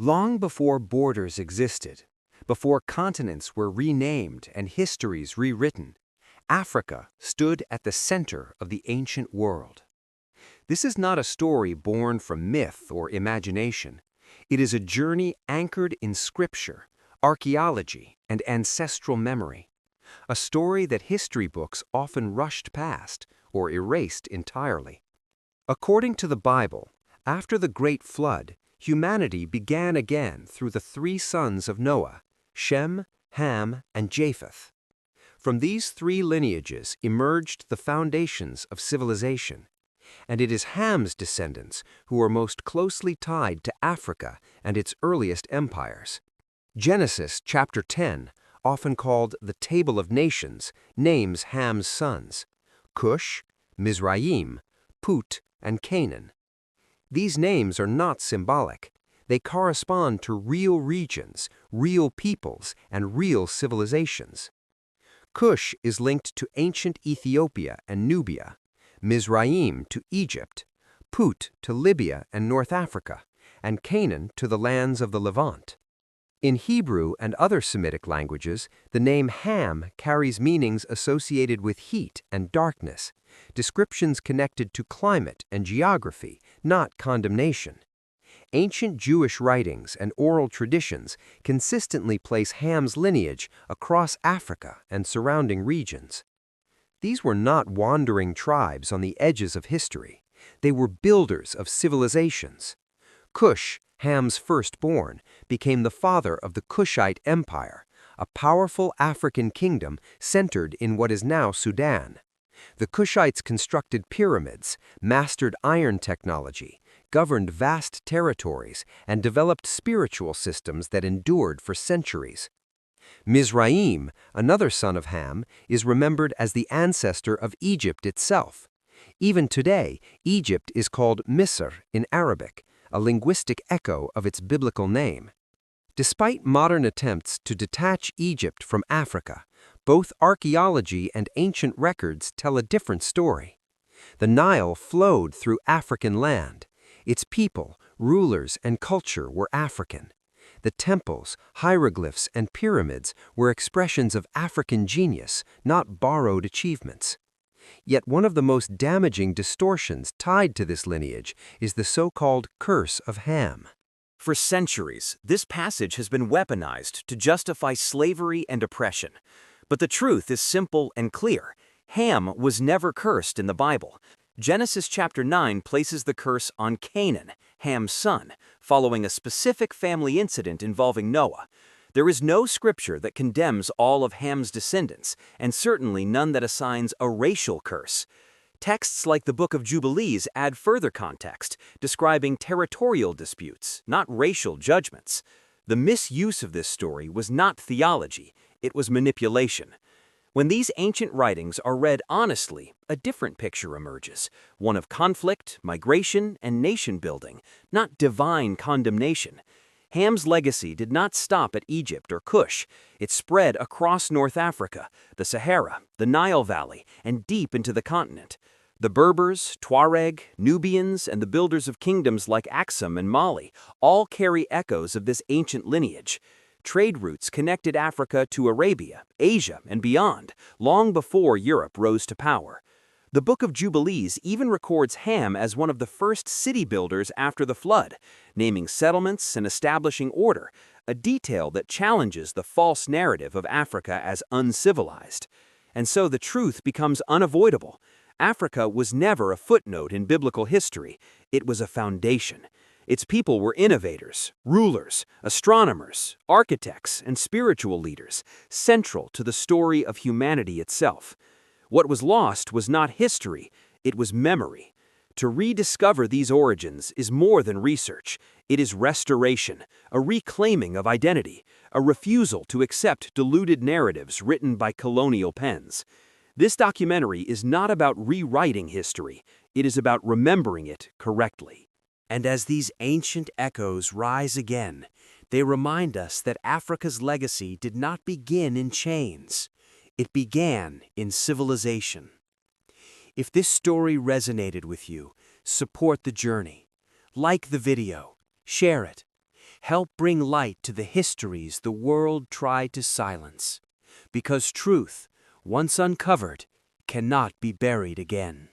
Long before borders existed, before continents were renamed and histories rewritten, Africa stood at the center of the ancient world. This is not a story born from myth or imagination. It is a journey anchored in scripture, archaeology, and ancestral memory. A story that history books often rushed past or erased entirely. According to the Bible, after the Great Flood, humanity began again through the three sons of Noah, Shem, Ham, and Japheth. From these three lineages emerged the foundations of civilization, and it is Ham's descendants who are most closely tied to Africa and its earliest empires. Genesis chapter 10, often called the Table of Nations, names Ham's sons: Kush, Mizraim, Put, and Canaan. These names are not symbolic. They correspond to real regions, real peoples, and real civilizations. Kush is linked to ancient Ethiopia and Nubia, Mizraim to Egypt, Put to Libya and North Africa, and Canaan to the lands of the Levant. In Hebrew and other Semitic languages, the name Ham carries meanings associated with heat and darkness, descriptions connected to climate and geography, not condemnation. Ancient Jewish writings and oral traditions consistently place Ham's lineage across Africa and surrounding regions. These were not wandering tribes on the edges of history. They were builders of civilizations. Kush, Ham's firstborn, became the father of the Kushite Empire, a powerful African kingdom centered in what is now Sudan. The Kushites constructed pyramids, mastered iron technology, governed vast territories, and developed spiritual systems that endured for centuries. Mizraim, another son of Ham, is remembered as the ancestor of Egypt itself. Even today, Egypt is called Misr in Arabic, a linguistic echo of its biblical name. Despite modern attempts to detach Egypt from Africa, both archaeology and ancient records tell a different story. The Nile flowed through African land. Its people, rulers, and culture were African. The temples, hieroglyphs, and pyramids were expressions of African genius, not borrowed achievements. Yet one of the most damaging distortions tied to this lineage is the so-called curse of Ham. For centuries, this passage has been weaponized to justify slavery and oppression. But the truth is simple and clear. Ham was never cursed in the Bible. Genesis chapter 9 places the curse on Canaan, Ham's son, following a specific family incident involving Noah. There is no scripture that condemns all of Ham's descendants, and certainly none that assigns a racial curse. Texts like the Book of Jubilees add further context, describing territorial disputes, not racial judgments. The misuse of this story was not theology, it was manipulation. When these ancient writings are read honestly, a different picture emerges, one of conflict, migration, and nation-building, not divine condemnation. Ham's legacy did not stop at Egypt or Kush. It spread across North Africa, the Sahara, the Nile Valley, and deep into the continent. The Berbers, Tuareg, Nubians, and the builders of kingdoms like Aksum and Mali all carry echoes of this ancient lineage. Trade routes connected Africa to Arabia, Asia, and beyond, long before Europe rose to power. The Book of Jubilees even records Ham as one of the first city builders after the flood, naming settlements and establishing order, a detail that challenges the false narrative of Africa as uncivilized. And so the truth becomes unavoidable. Africa was never a footnote in biblical history, it was a foundation. Its people were innovators, rulers, astronomers, architects, and spiritual leaders, central to the story of humanity itself. What was lost was not history, it was memory. To rediscover these origins is more than research. It is restoration, a reclaiming of identity, a refusal to accept diluted narratives written by colonial pens. This documentary is not about rewriting history, it is about remembering it correctly. And as these ancient echoes rise again, they remind us that Africa's legacy did not begin in chains. It began in civilization. If this story resonated with you, support the journey. Like the video, share it. help bring light to the histories the world tried to silence. Because truth, once uncovered, cannot be buried again.